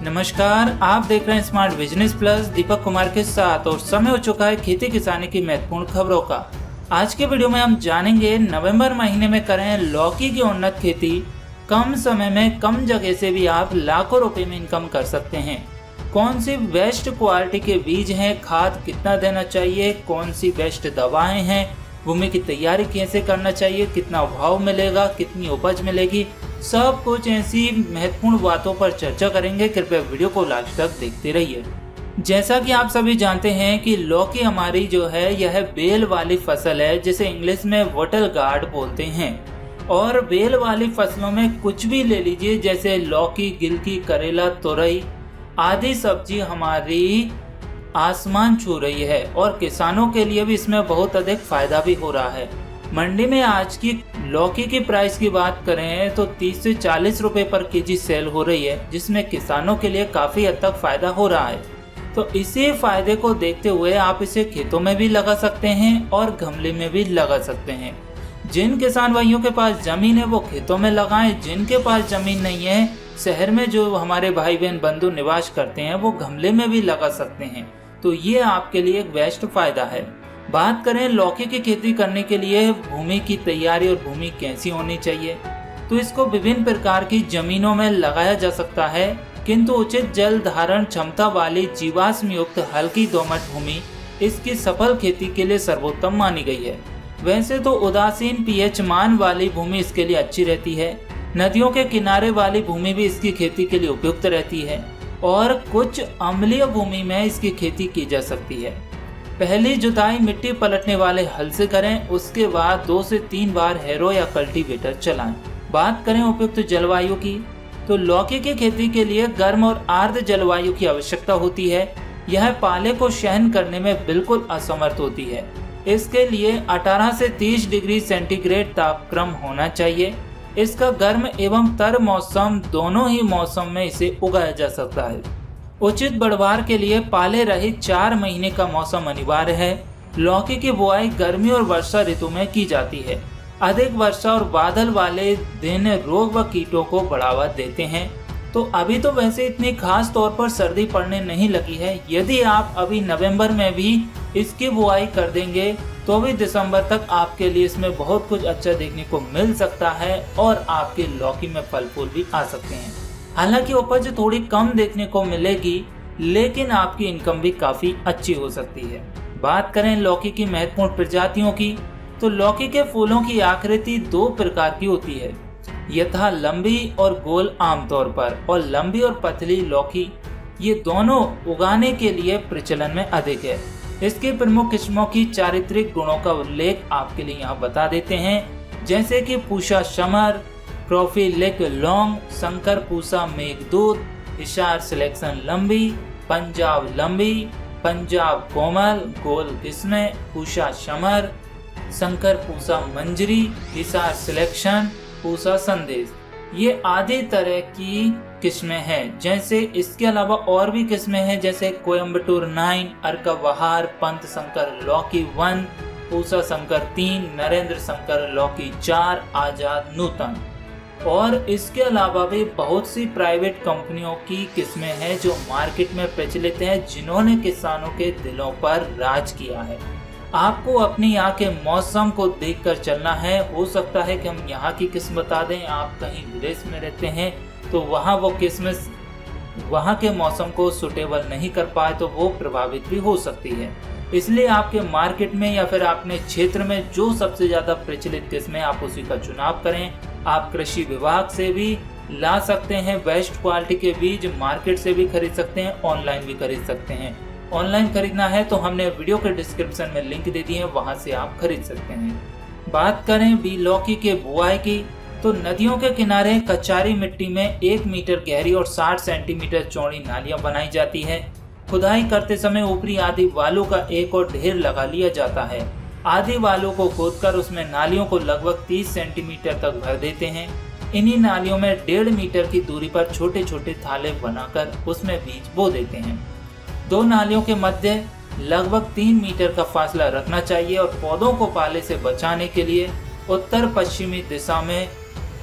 नमस्कार, आप देख रहे हैं smart business plus Deepak Kumar के साथ और समय हो चुका है खेती किसानी की महत्वपूर्ण खबरों का। आज के वीडियो में हम जानेंगे नवंबर महीने में करें लौकी की उन्नत खेती। कम समय में कम जगह से भी आप लाखों रुपए में इनकम कर सकते हैं। कौन सी बेस्ट क्वालिटी के बीज हैं, खाद कितना देना चाहिए, कौन सी बेस्ट दवाएं हैं, भूमि की तैयारी कैसे करना चाहिए, कितना भाव मिलेगा, कितनी उपज मिलेगी, सब कुछ ऐसी महत्वपूर्ण बातों पर चर्चा करेंगे। कृपया वीडियो को लास्ट तक देखते रहिए। जैसा कि आप सभी जानते हैं कि लौकी हमारी जो है यह बेल वाली फसल है, जिसे इंग्लिश में वोटल गार्ड बोलते हैं। और बेल वाली फसलों में कुछ भी ले लीजिए, जैसे लौकी, गिलकी, करेला, तोरई आदि सब्जी हमारी आसमान छू रही है और किसानों के लिए भी इसमें बहुत अधिक फायदा भी हो रहा है। मंडी में आज की लौकी की प्राइस की बात करें तो 30 से 40 रुपए पर केजी सेल हो रही है, जिसमें किसानों के लिए काफी हद तक फायदा हो रहा है। तो इसी फायदे को देखते हुए आप इसे खेतों में भी लगा सकते हैं और गमले में भी लगा सकते हैं। जिन किसान भाइयों के पास जमीन है वो खेतों में लगाएं, जिनके पास जमीन नहीं है, शहर में जो हमारे भाई बहन बंधु निवास करते हैं वो गमले में भी लगा सकते हैं। तो ये आपके लिए एक बेस्ट फायदा है। बात करें लौकी की खेती करने के लिए भूमि की तैयारी और भूमि कैसी होनी चाहिए, तो इसको विभिन्न प्रकार की जमीनों में लगाया जा सकता है, किंतु उचित जल धारण क्षमता वाली जीवाश्म युक्त हल्की दोमट भूमि इसकी सफल खेती के लिए सर्वोत्तम मानी गई है। वैसे तो उदासीन पीएच मान वाली भूमि इसके लिए अच्छी रहती है। नदियों के किनारे वाली भूमि भी इसकी खेती के लिए उपयुक्त रहती है और कुछ अम्लीय भूमि में इसकी खेती की जा सकती है। पहली जुताई मिट्टी पलटने वाले हल से करें, उसके बाद 2 से 3 बार हैरो या कल्टीवेटर चलाएं। बात करें उपयुक्त जलवायु की, तो लौकी की खेती के लिए गर्म और आर्द्र जलवायु की आवश्यकता होती है। यह पाले को सहन करने में बिल्कुल असमर्थ होती है। इसके लिए 18 से 30 डिग्री सेंटीग्रेड तापक्रम होना चाहिए। इसका गर्म एवं तर मौसम दोनों ही मौसम में इसे उगाया जा सकता है। उचित बढ़वार के लिए पाले रहित 4 महीने का मौसम अनिवार्य है। लौकी की बुआई गर्मी और वर्षा ऋतु में की जाती है। अधिक वर्षा और बादल वाले दिन रोग व कीटों को बढ़ावा देते हैं। तो अभी तो वैसे इतनी खास तौर पर सर्दी पड़ने नहीं लगी है। यदि आप अभी नवंबर में भी इसकी बुआई कर देंगे तो भी दिसंबर तक आपके लिए इसमें बहुत कुछ अच्छा देखने को मिल सकता है और आपके लौकी में फल फूल भी आ सकते हैं। हालांकि उपज थोड़ी कम देखने को मिलेगी, लेकिन आपकी इनकम भी काफी अच्छी हो सकती है। बात करें लौकी की महत्वपूर्ण प्रजातियों की, तो लौकी के फूलों की आकृति 2 प्रकार की होती है, यथा लंबी और गोल आमतौर पर, और लंबी और पतली लौकी ये दोनों उगाने के लिए प्रचलन में अधिक है। इसकी प्रमुख किस्मों की चारित्रिक गुणों का उल्लेख आपके लिए यहाँ बता देते हैं, जैसे कि पूषा समर, प्रोफिलिक लॉन्ग, शंकर पूसा मेघदूत, हिसार सिलेक्शन लंबी, पंजाब लंबी, पंजाब कोमल, गोल किस्में, पूषा समर, शंकर पूसा मंजरी, हिसार सिलेक्शन, पूसा संदेश, ये आदि तरह की किस्में हैं। जैसे इसके अलावा और भी किस्में हैं, जैसे कोयम्बटूर 9, अर्का बहार, पंत शंकर लौकी 1, पूसा शंकर 3, नरेंद्र शंकर लौकी 4, आजाद नूतन। और इसके अलावा भी बहुत सी प्राइवेट कंपनियों की किस्में हैं जो मार्केट में प्रचलित हैं, जिन्होंने किसानों के दिलों पर राज किया है। आपको अपनी यहाँ के मौसम को देखकर चलना है। हो सकता है कि हम यहाँ की किस्म बता दें, आप कहीं विदेश में रहते हैं तो वहाँ वो किस्म वहाँ के मौसम को सुटेबल नहीं कर पाए तो वो प्रभावित भी हो सकती है। इसलिए आपके मार्केट में या फिर अपने क्षेत्र में जो सबसे ज्यादा प्रचलित किस्में, आप उसी का चुनाव करें। आप कृषि विभाग से भी ला सकते हैं बेस्ट क्वालिटी के बीज, मार्केट से भी खरीद सकते हैं, ऑनलाइन भी खरीद सकते हैं। ऑनलाइन खरीदना है तो हमने वीडियो के डिस्क्रिप्शन में लिंक दे दिए हैं, वहां से आप खरीद सकते हैं। बात करें बी लौकी के बुआई की, तो नदियों के किनारे कचारी मिट्टी में 1 मीटर गहरी और 60 सेंटीमीटर चौड़ी नालियां बनाई जाती है। खुदाई करते समय ऊपरी आदि बालू का एक और ढेर लगा लिया जाता है। आदि बालू को खोदकर उसमें नालियों को लगभग 30 सेंटीमीटर तक भर देते हैं। इन्हीं नालियों में 1.5 मीटर की दूरी पर छोटे छोटे थाले बनाकर उसमें बीज बो देते हैं। 2 नालियों के मध्य लगभग 3 मीटर का फासला रखना चाहिए और पौधों को पाले से बचाने के लिए उत्तर पश्चिमी दिशा में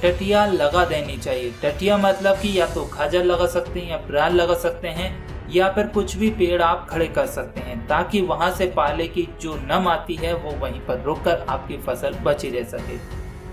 टटिया लगा देनी चाहिए। टटिया मतलब कि या तो खाजर लगा सकते हैं या पराल लगा सकते हैं या फिर कुछ भी पेड़ आप खड़े कर सकते हैं, ताकि वहां से पाले की जो नम आती है वो वहीं पर रुककर आपकी फसल बची रह सके।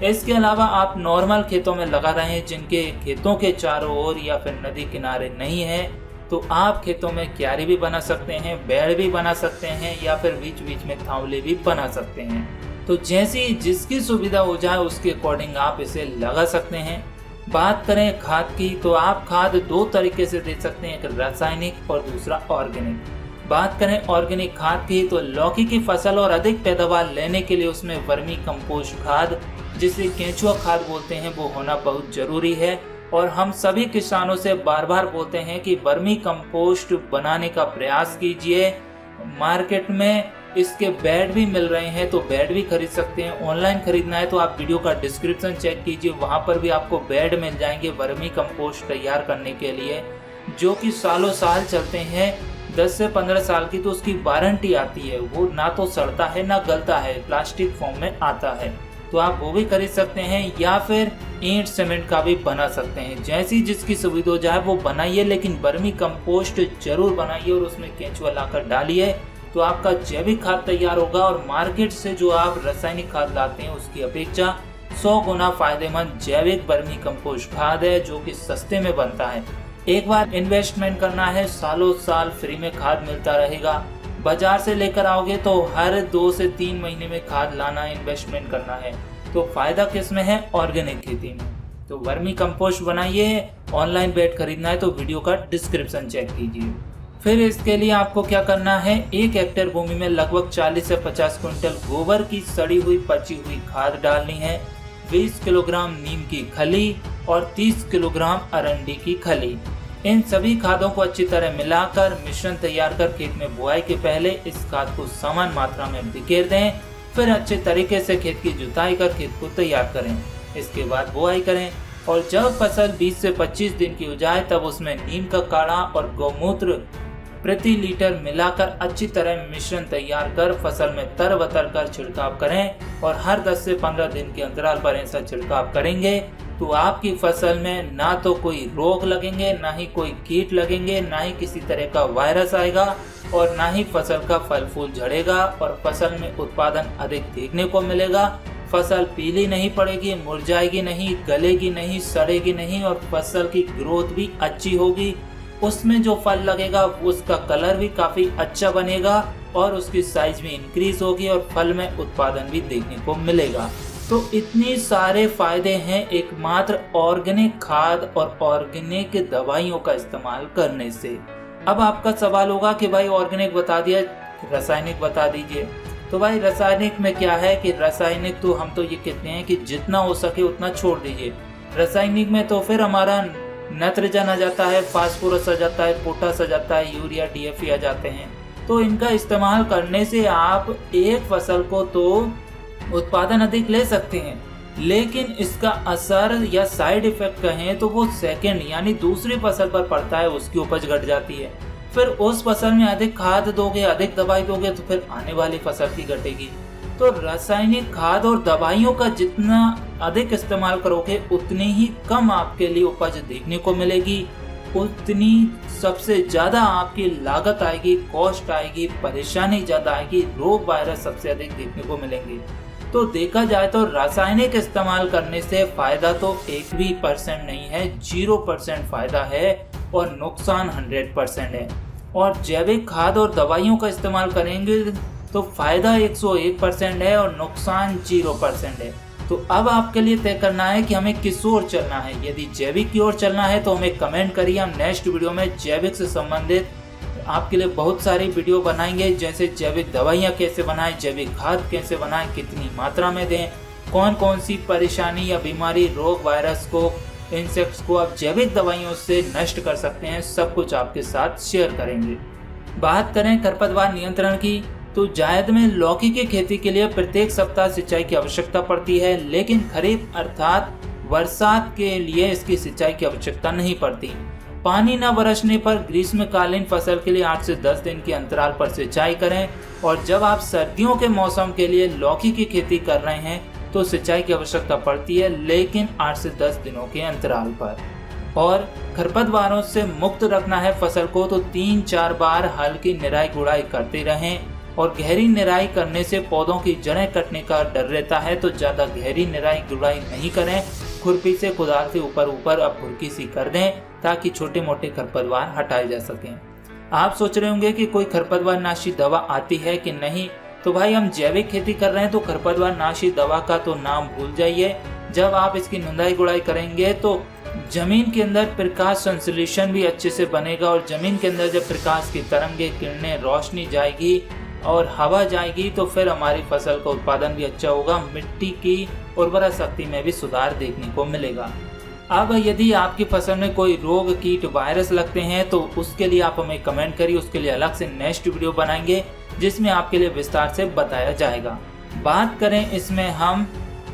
इसके अलावा आप नॉर्मल खेतों में लगा रहे हैं जिनके खेतों के चारों ओर या फिर नदी किनारे नहीं है, तो आप खेतों में क्यारी भी बना सकते हैं, बेड़ भी बना सकते हैं या फिर बीच बीच में थावले भी बना सकते हैं। तो जैसी जिसकी सुविधा हो जाए उसके अकॉर्डिंग आप इसे लगा सकते हैं। बात करें खाद की, तो आप खाद दो तरीके से दे सकते हैं, एक रासायनिक और दूसरा ऑर्गेनिक। बात करें ऑर्गेनिक खाद की, तो लौकी की फसल और अधिक पैदावार लेने के लिए उसमें वर्मी कंपोस्ट खाद, जिसे केंचुआ खाद बोलते हैं, वो होना बहुत जरूरी है। और हम सभी किसानों से बार बार बोलते हैं कि वर्मी कंपोस्ट बनाने का प्रयास कीजिए। मार्केट में इसके बेड भी मिल रहे हैं, तो बेड भी खरीद सकते हैं। ऑनलाइन खरीदना है तो आप वीडियो का डिस्क्रिप्शन चेक कीजिए, वहां पर भी आपको बेड मिल जाएंगे वर्मी कंपोस्ट तैयार करने के लिए, जो कि सालों साल चलते हैं। 10 से 15 साल की तो उसकी वारंटी आती है, वो ना तो सड़ता है ना गलता है, प्लास्टिक फॉर्म में आता है, तो आप वो भी खरीद सकते हैं। या फिर ईंट सीमेंट का भी बना सकते हैं, जैसी जिसकी सुविधा हो जाए वो बनाइए, लेकिन वर्मी कंपोस्ट जरूर बनाइए और उसमें केंचुआ लाकर डालिए, तो आपका जैविक खाद तैयार होगा। और मार्केट से जो आप रासायनिक खाद लाते हैं उसकी अपेक्षा 100 गुना फायदेमंद जैविक वर्मी कंपोस्ट खाद है, जो कि सस्ते में बनता है। एक बार इन्वेस्टमेंट करना है, सालों साल फ्री में खाद मिलता रहेगा। बाजार से लेकर आओगे तो हर 2 से 3 महीने में खाद लाना, इन्वेस्टमेंट करना है। तो फायदा किस में है? ऑर्गेनिक खेती में। तो वर्मी कंपोस्ट बनाइए। ऑनलाइन बेड खरीदना है तो वीडियो का डिस्क्रिप्शन चेक कीजिए। फिर इसके लिए आपको क्या करना है, 1 हेक्टेयर भूमि में लगभग 40 से 50 क्विंटल गोबर की सड़ी हुई पची हुई खाद डालनी है, 20 किलोग्राम नीम की खली और 30 किलोग्राम अरंडी की खली। इन सभी खादों को अच्छी तरह मिलाकर मिश्रण तैयार कर खेत में बुआई के पहले इस खाद को समान मात्रा में बिखेर दें। फिर अच्छे तरीके से खेत की जुताई कर खेत को तैयार करें। इसके बाद बुआई करें और जब फसल 20 से 25 दिन की हो जाए तब उसमें नीम का काढ़ा और गौमूत्र प्रति लीटर मिलाकर अच्छी तरह मिश्रण तैयार कर फसल में तर-बतर कर छिड़काव करें। और हर 10 से 15 दिन के अंतराल पर ऐसा छिड़काव करेंगे तो आपकी फसल में ना तो कोई रोग लगेंगे, ना ही कोई कीट लगेंगे, ना ही किसी तरह का वायरस आएगा और ना ही फसल का फल फूल झड़ेगा और फसल में उत्पादन अधिक देखने को मिलेगा। फसल पीली नहीं पड़ेगी, मुरझाएगी नहीं, गलेगी नहीं, सड़ेगी नहीं और फसल की ग्रोथ भी अच्छी होगी। उसमें जो फल लगेगा उसका कलर भी काफी अच्छा बनेगा और उसकी साइज भी इंक्रीज होगी और फल में उत्पादन भी देखने को मिलेगा। तो इतने सारे फायदे हैं एकमात्र ऑर्गेनिक खाद और ऑर्गेनिक दवाइयों का इस्तेमाल करने से। अब आपका सवाल होगा कि भाई ऑर्गेनिक बता दिया, रासायनिक बता दीजिए। तो भाई रासायनिक में क्या है कि रासायनिक तो हम तो ये कहते हैं कि जितना हो सके उतना छोड़ दीजिए। रासायनिक में तो फिर हमारा नाइट्रोजन आ जाता है, फास्फोरस आ जाता है, पोटास आ जाता है, यूरिया DAP आ जाते हैं। तो इनका इस्तेमाल करने से आप एक फसल को तो उत्पादन अधिक ले सकते हैं, लेकिन इसका असर या साइड इफेक्ट कहें तो वो सेकंड यानी दूसरी फसल पर पड़ता है, उसकी उपज घट जाती है। फिर उस फसल में अधिक खाद दोगे, अधिक दवाई दोगे तो फिर आने वाली फसल की घटेगी। तो रासायनिक खाद और दवाइयों का जितना अधिक इस्तेमाल करोगे उतनी ही कम आपके लिए उपज देखने को मिलेगी, उतनी सबसे ज्यादा आपकी लागत आएगी, कॉस्ट आएगी, परेशानी ज्यादा आएगी, रोग वायरस सबसे अधिक देखने को मिलेंगे। तो देखा जाए तो रासायनिक इस्तेमाल करने से फायदा तो 1 भी % नहीं है, 0% फायदा है और नुकसान 100% है। और जैविक खाद और दवाइयों का इस्तेमाल करेंगे तो फायदा 101% है और नुकसान 0% है। तो अब आपके लिए तय करना है कि हमें किस ओर चलना है। यदि जैविक की ओर चलना है तो हमें कमेंट करिए, हम नेक्स्ट वीडियो में जैविक से संबंधित आपके लिए बहुत सारी वीडियो बनाएंगे, जैसे जैविक दवाइयाँ कैसे बनाएं, जैविक खाद कैसे बनाएं, कितनी मात्रा में दें, कौन कौन सी परेशानी या बीमारी, रोग, वायरस को, इंसेक्ट्स को आप जैविक दवाइयों से नष्ट कर सकते हैं, सब कुछ आपके साथ शेयर करेंगे। बात करें खरपतवार नियंत्रण की, तो जायद में लौकी की खेती के लिए प्रत्येक सप्ताह सिंचाई की आवश्यकता पड़ती है, लेकिन खरीफ अर्थात बरसात के लिए इसकी सिंचाई की आवश्यकता नहीं पड़ती। पानी न बरसने पर ग्रीष्मकालीन फसल के लिए 8 से 10 दिन के अंतराल पर सिंचाई करें। और जब आप सर्दियों के मौसम के लिए लौकी की खेती कर रहे हैं तो सिंचाई की आवश्यकता पड़ती है, लेकिन 8 से 10 दिनों के अंतराल पर। और खरपतवारों से मुक्त रखना है फसल को तो 3-4 बार हल्की निराई गुड़ाई करते रहें। और गहरी निराई करने से पौधों की जड़ें कटने का डर रहता है, तो ज्यादा गहरी निराई गुड़ाई नहीं करें। खुरपी से कुदाल से ऊपर अब भुरकी सी कर दें ताकि छोटे मोटे खरपतवार हटाए जा सकें। आप सोच रहे होंगे कि कोई खरपतवार नाशी दवा आती है कि नहीं, तो भाई हम जैविक खेती कर रहे हैं तो खरपतवार नाशी दवा का तो नाम भूल जाइए। जब आप इसकी निंदाई गुड़ाई करेंगे तो जमीन के अंदर प्रकाश संश्लेषण भी अच्छे से बनेगा, और जमीन के अंदर जब प्रकाश की तरंगे, किरणें, रोशनी जाएगी और हवा जाएगी तो फिर हमारी फसल का उत्पादन भी अच्छा होगा, मिट्टी की उर्वरा शक्ति में भी सुधार देखने को मिलेगा। अब यदि आपकी फसल में कोई रोग, कीट, वायरस लगते हैं तो उसके लिए आप हमें कमेंट करिए, उसके लिए अलग से नेक्स्ट वीडियो बनाएंगे जिसमें आपके लिए विस्तार से बताया जाएगा। बात करें इसमें हम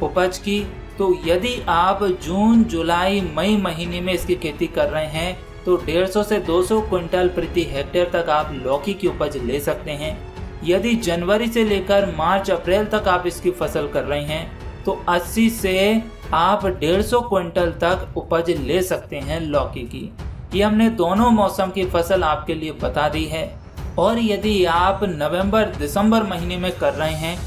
उपज की, तो यदि आप जून, जुलाई, मई महीने में इसकी खेती कर रहे हैं तो 150 से 200 क्विंटल प्रति हेक्टेयर तक आप लौकी की उपज ले सकते हैं। यदि जनवरी से लेकर मार्च, अप्रैल तक आप इसकी फसल कर रहे हैं तो 80 से आप 150 क्विंटल तक उपज ले सकते हैं लौकी की। ये हमने दोनों मौसम की फसल आपके लिए बता दी है। और यदि आप नवंबर, दिसंबर महीने में कर रहे हैं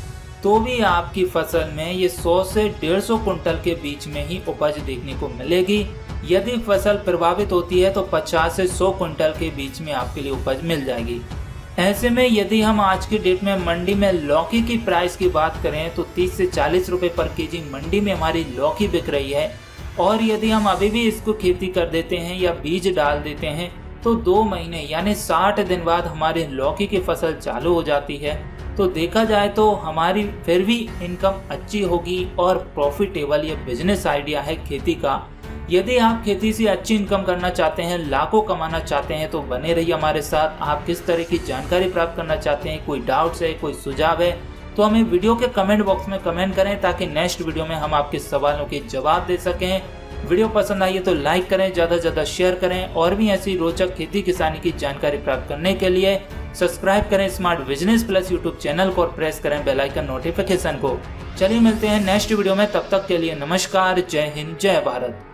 तो भी आपकी फसल में ये 100 से 150 क्विंटल के बीच में ही उपज देखने को मिलेगी। यदि फसल प्रभावित होती है तो 50 से 100 क्विंटल के बीच में आपके लिए उपज मिल जाएगी। ऐसे में यदि हम आज की डेट में मंडी में लौकी की प्राइस की बात करें तो 30 से 40 रुपए पर केजी मंडी में हमारी लौकी बिक रही है। और यदि हम अभी भी इसको खेती कर देते हैं या बीज डाल देते हैं तो 2 महीने यानी 60 दिन बाद हमारी लौकी की फसल चालू हो जाती है। तो देखा जाए तो हमारी फिर भी इनकम अच्छी होगी और प्रॉफिटेबल ये बिजनेस आइडिया है खेती का। यदि आप खेती से अच्छी इनकम करना चाहते हैं, लाखों कमाना चाहते हैं तो बने रहिए हमारे साथ। आप किस तरह की जानकारी प्राप्त करना चाहते हैं, कोई डाउट्स है, कोई सुझाव है, तो हमें वीडियो के कमेंट बॉक्स में कमेंट करें ताकि नेक्स्ट वीडियो में हम आपके सवालों के जवाब दे सकें। वीडियो पसंद आई है तो लाइक करें, ज़्यादा से ज़्यादा शेयर करें, और भी ऐसी रोचक खेती किसानी की जानकारी प्राप्त करने के लिए सब्सक्राइब करें smart business plus YouTube channel को और प्रेस करें बेल आइकन नोटिफिकेशन को। चलिए मिलते हैं नेक्स्ट वीडियो में, तब तक के लिए नमस्कार, जय हिंद, जय भारत।